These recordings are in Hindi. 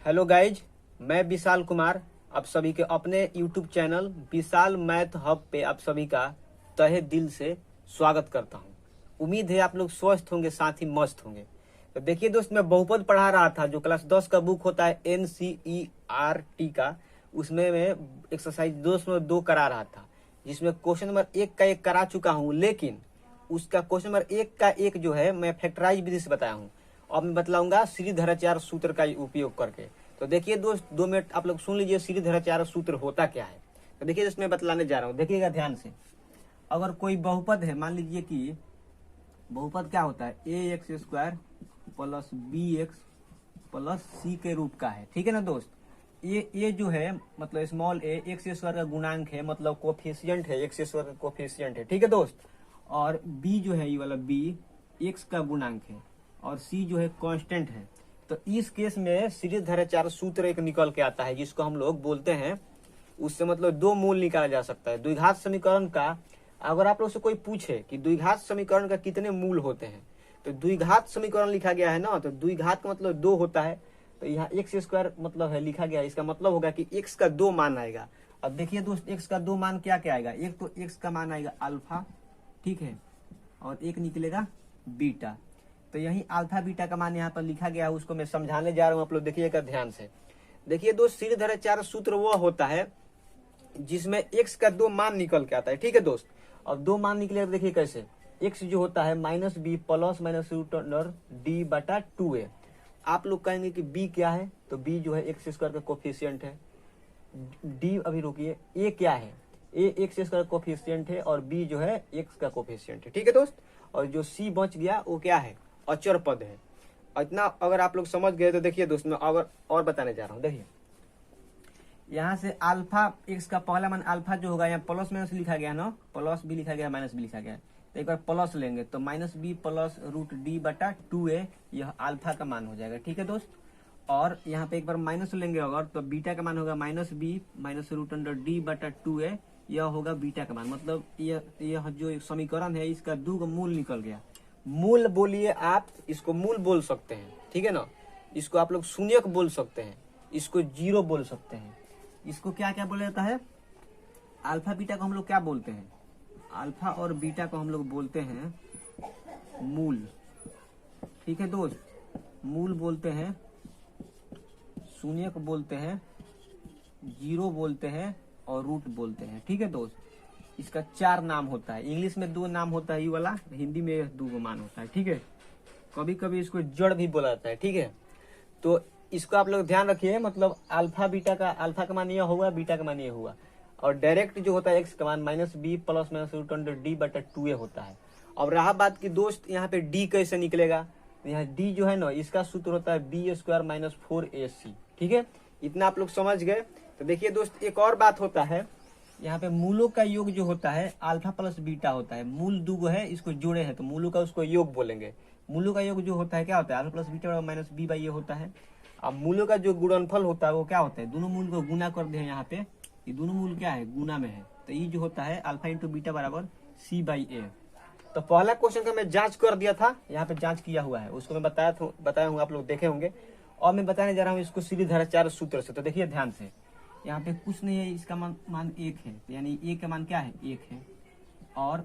हेलो गाइज, मैं विशाल कुमार आप सभी के अपने यूट्यूब चैनल विशाल मैथ हब पे आप सभी का तहे दिल से स्वागत करता हूं। उम्मीद है आप लोग स्वस्थ होंगे, साथ ही मस्त होंगे। तो देखिए दोस्त, मैं बहुपद पढ़ा रहा था, जो क्लास 10 का बुक होता है NCERT का, उसमें मैं एक्सरसाइज 2.2 करा रहा था, जिसमें क्वेश्चन नंबर 1 का 1 करा चुका हूँ, लेकिन उसका क्वेश्चन नंबर 1 का 1 जो है मैं फैक्टराइज विधि से बताया हूँ। अब मैं बतलाऊंगा सीढ़ीधराचार्य सूत्र का उपयोग करके। तो देखिए दोस्त, 2 मिनट आप लोग सुन लीजिए सीढ़ीधराचार्य सूत्र होता क्या है। तो देखिए इसमें बतलाने जा रहा हूँ, देखिएगा ध्यान से। अगर कोई बहुपद है, मान लीजिए कि बहुपद क्या होता है, ax² plus bx plus c के रूप का है, ठीक है ना दोस्त। ये जो है मतलब स्मॉल a x² का गुणांक है, मतलब कोफिशियंट है, x² का कोफिशियंट है, ठीक है दोस्त। और b जो है, ये वाला b x का गुणांक है, और c जो है कांस्टेंट है। तो इस केस में सीढ़ीधराचार्य सूत्र एक निकल के आता है, जिसको हम लोग बोलते हैं, उससे मतलब 2 मूल निकाला जा सकता है। द्विघात समीकरण का अगर आप लोग से कोई पूछे कि द्विघात समीकरण का कितने मूल होते हैं, तो द्विघात समीकरण लिखा गया है ना, तो द्विघात का मतलब 2 होता है। तो यहाँ x² मतलब है लिखा गया है, इसका मतलब होगा कि x का 2 मान आएगा। अब देखिए दोस्त, x का 2 मान क्या क्या आएगा। एक तो x का मान आएगा अल्फा, ठीक है, और एक निकलेगा बीटा। तो यही अल्फा बीटा का मान यहाँ पर लिखा गया है, उसको मैं समझाने जा रहा हूँ, आप लोग देखिएगा ध्यान से। देखिए दोस्त, सीढ़ीधराचार्य सूत्र वो होता है जिसमें x का 2 मान निकल के आता है, ठीक है दोस्त। अब 2 मान निकले, देखिए कैसे। x जो होता है -b plus minus root under d बटा 2a। आप लोग कहेंगे कि b क्या है, तो b जो है x² का कोफिशियंट है। d अभी रुकिए, a क्या है, a x² का कोफिशियंट है, और b जो है x का कोफिशियंट है, ठीक है दोस्त। और जो c बच गया वो क्या है, अचर पद है। इतना अगर आप लोग समझ गए तो देखिए दोस्त, मैं अगर और बताने जा रहा हूँ। देखिए यहाँ से अल्फा x का पहला मान अल्फा जो होगा, यहाँ प्लस माइनस लिखा गया ना, प्लस भी लिखा गया, माइनस भी लिखा गया। तो एक बार प्लस लेंगे तो -b प्लस रूट d बटा 2a, यह अल्फा का मान हो जाएगा, ठीक है दोस्त। और यहाँ पे एक बार माइनस लेंगे अगर, तो बीटा का मान होगा -b minus root under d बटा 2a, यह होगा बीटा का मान। मतलब यह जो समीकरण है, इसका 2 मूल निकल गया। मूल बोलिए आप, इसको मूल बोल सकते हैं, ठीक है ना। इसको आप लोग शून्यक बोल सकते हैं, इसको जीरो बोल सकते हैं। इसको क्या क्या बोला जाता है, अल्फा बीटा को हम लोग क्या बोलते हैं, अल्फा और बीटा को हम लोग बोलते हैं मूल, ठीक है दोस्त। मूल बोलते हैं, शून्यक बोलते हैं, जीरो बोलते हैं, और रूट बोलते हैं, ठीक है दोस्त। इसका 4 नाम होता है। इंग्लिश में 2 नाम होता है ये वाला, हिंदी में 2 मान होता है, ठीक है। कभी कभी इसको जड़ भी बोला जाता है, ठीक है। तो इसको आप लोग ध्यान रखिए, मतलब अल्फा बीटा का, अल्फा का मान यह होगा, बीटा का मान यह होगा। और डायरेक्ट जो होता है एक्स का मान -b plus minus root under d बटा 2a होता है। अब रहा बात की दोस्त, यहाँ पे d कैसे निकलेगा। यहाँ d जो है ना, इसका सूत्र होता है b² माइनस 4ac, ठीक है। इतना आप लोग समझ गए। तो देखिए दोस्त, एक और बात होता है, यहाँ पे मूलों का योग जो होता है अल्फा प्लस बीटा होता है। मूल 2 है, इसको जोड़े हैं तो मूलों का उसको योग बोलेंगे। मूलों का योग जो होता है क्या होता है, alpha plus beta minus b by a होता है। अब मूलों का जो गुणनफल होता है वो क्या होता है, दोनों मूल को गुना कर दे यहाँ पे, ये दोनों मूल क्या है, गुना में है। तो ये जो होता है अल्फा इंटू बीटा बराबर c बाई a। तो पहला क्वेश्चन का मैं जांच कर दिया था, यहाँ पे जांच किया हुआ है, उसको मैं बताया हूँ, आप लोग देखे होंगे। और मैं बताने जा रहा हूँ इसको सीढ़ीधराचार्य सूत्र से। तो देखिए ध्यान से, यहाँ पे कुछ नहीं है, इसका मान 1 है, तो यानी a का मान क्या है, 1 है। और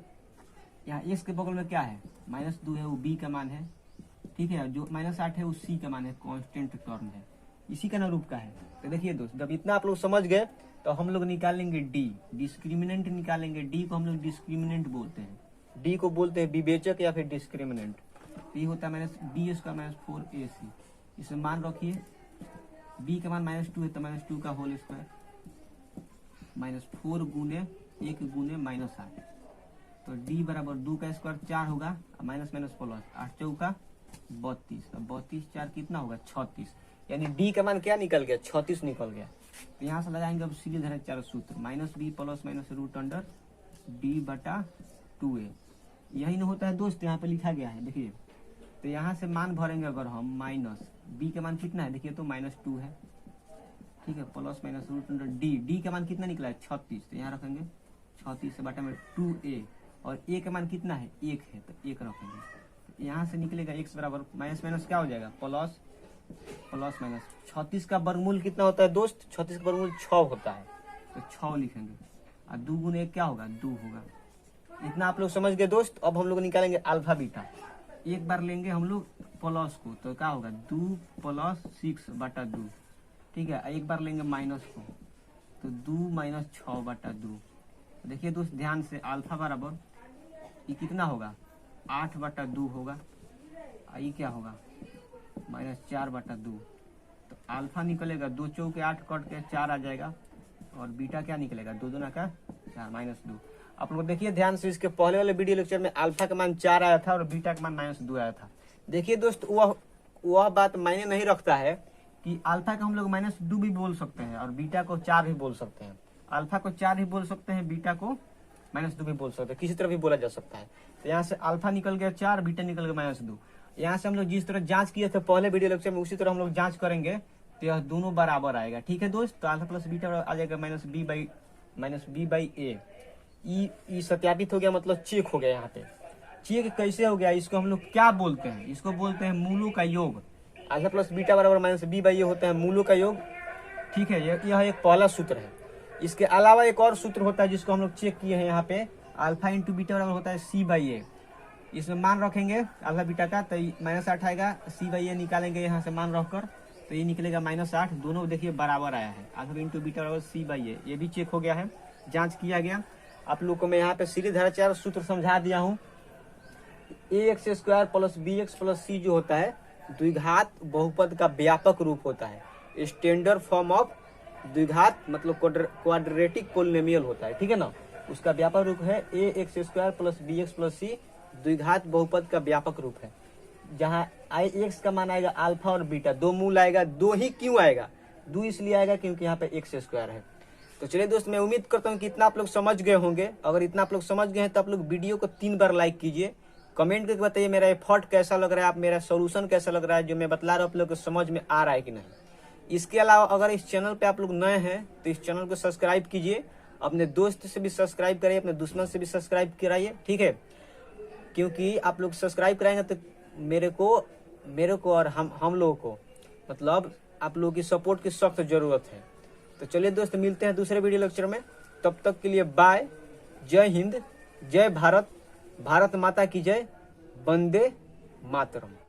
यहाँ x के बगल में क्या है, -2 है, वो b का मान है, ठीक है। जो -8 है वो c का मान है, कांस्टेंट टर्म है, इसी का रूप का है। तो देखिए दोस्त, जब इतना आप लोग समझ गए तो हम लोग निकालेंगे d, डिस्क्रिमिनेंट निकालेंगे। d को हम लोग डिस्क्रिमिनेंट बोलते हैं, d को बोलते हैं विवेचक या फिर डिस्क्रिमिनेंट। तो ये होता है -b² माइनस 4ac। इसे मान रखिए, b का मान -2 है तो -2 का होल स्क्वायर, -4 गुने 1 गुने -8। तो d बराबर 2 का स्क्वायर 4 होगा, माइनस माइनस प्लस 8 चौका 32। अब 32 4 कितना होगा, 36। यानी d का मान क्या निकल गया, 36 निकल गया। तो यहाँ से लगाएंगे अब सीढ़ीधराचार्य सूत्र, -b plus minus root under d बटा 2a। यही न होता है दोस्त, यहाँ पे लिखा गया है, देखिए। तो यहाँ से मान भरेंगे अगर हम, माइनस b का मान कितना है, देखिए तो -2 है, ठीक है, plus minus root under d का मान कितना निकला है, 36। तो यहाँ रखेंगे 36 से बटा में 2a, और a का मान कितना है, 1 है, तो 1 रखेंगे। तो यहाँ से निकलेगा x बराबर माइनस माइनस क्या हो जाएगा, प्लस प्लस माइनस 36 का वर्गमूल कितना होता है दोस्त? 36 का वर्गमूल 6 होता है, तो 6 लिखेंगे और 2 गुने 1 क्या होगा? 2 होगा। इतना आप लोग समझ गए दोस्त। अब हम लोग निकालेंगे अल्फा बीटा। एक बार लेंगे हम लोग प्लस को, तो क्या होगा? 2 प्लस 6 बटा 2, ठीक है। एक बार लेंगे माइनस को, तो 2 माइनस 6 बटा 2। देखिए दोस्त ध्यान से, अल्फा बराबर ये कितना होगा? 8 बटा 2 होगा। ये क्या होगा? माइनस 4 बटा 2। तो अल्फा निकलेगा 2 चौके 8 कट के 4 आ जाएगा, और बीटा क्या निकलेगा? 2 दूना का 4 माइनस 2। आप लोग देखिए ध्यान से, इसके पहले वाले वीडियो लेक्चर में अल्फा का मान 4 आया था और बीटा का मान माइनस 2 आया था। देखिए दोस्त वह बात मायने नहीं रखता है कि अल्फा को हम लोग माइनस 2 भी बोल सकते हैं और बीटा को 4 भी बोल सकते हैं। अल्फा को 4 भी बोल सकते हैं, बीटा को माइनस 2 भी बोल सकते हैं, किसी तरह भी बोला जा सकता है। तो यहाँ से अल्फा निकल गया 4, बीटा निकल गया माइनस 2। यहाँ से हम लोग जिस तरह जांच किए थे पहले वीडियो लेक्चर में, उसी तरह हम लोग जांच करेंगे तो यह दोनों बराबर आएगा। ठीक है दोस्त, तो अल्फा प्लस बीटा आ जाएगा माइनस बी बाई ए। ई सत्यापित हो गया, मतलब चेक हो गया। यहाँ पे चेक कैसे हो गया? इसको हम लोग क्या बोलते हैं? इसको बोलते हैं मूलों का योग। अल्फा प्लस बीटा बराबर माइनस बी बाई ए होता है मूलों का योग। ठीक है, यह एक पहला सूत्र है। इसके अलावा एक और सूत्र होता है जिसको हम लोग चेक किए हैं यहाँ पे, अल्फा इंटू बीटा बराबर होता है सी बाई ए। इसमें मान रखेंगे अल्फा बीटा का, तो माइनस 8 आएगा, सी बाई ए निकालेंगे यहाँ से मान रखकर, तो ये निकलेगा माइनस 8। दोनों देखिए बराबर आया है, अल्फा इंटू बीटा बराबर सी बाई ए। ये भी चेक हो गया है, जांच किया गया। आप लोग को मैं यहाँ पे सीरीज धाराचार सूत्र समझा दिया हूँ। ax square plus b x plus c जो होता है द्विघात बहुपद का व्यापक रूप होता है। स्टैंडर्ड फॉर्म ऑफ द्विघात मतलब क्वाड्रेटिक पोलिनोमियल होता है, ठीक है ना। उसका व्यापक रूप है ax square plus b x plus c, द्विघात बहुपद का व्यापक रूप है। जहाँ x का मान आएगा अल्फा और बीटा, 2 मूल आएगा। 2 ही क्यों आएगा? 2 इसलिए आएगा क्योंकि यहाँ पे x स्क्वायर है। तो चलिए दोस्त, मैं उम्मीद करता हूँ कि इतना आप लोग समझ गए होंगे। अगर इतना आप लोग समझ गए हैं तो आप लोग वीडियो को 3 बार लाइक कीजिए, कमेंट करके बताइए मेरा एफर्ट कैसा लग रहा है, आप मेरा सोल्यूशन कैसा लग रहा है, जो मैं बतला रहा हूँ आप लोग को समझ में आ रहा है कि नहीं। इसके अलावा अगर इस चैनल पे आप लोग नए हैं तो इस चैनल को सब्सक्राइब कीजिए, अपने दोस्त से भी सब्सक्राइब कराइए, अपने दुश्मन से भी सब्सक्राइब कराइए, ठीक है। क्योंकि आप लोग सब्सक्राइब कराएंगे तो मेरे को और हम लोगों को मतलब आप लोगों की सपोर्ट की सख्त जरूरत है। तो चलिए दोस्त, मिलते हैं दूसरे वीडियो लेक्चर में। तब तक के लिए बाय। जय हिंद, जय भारत, भारत माता की जय, वंदे मातरम।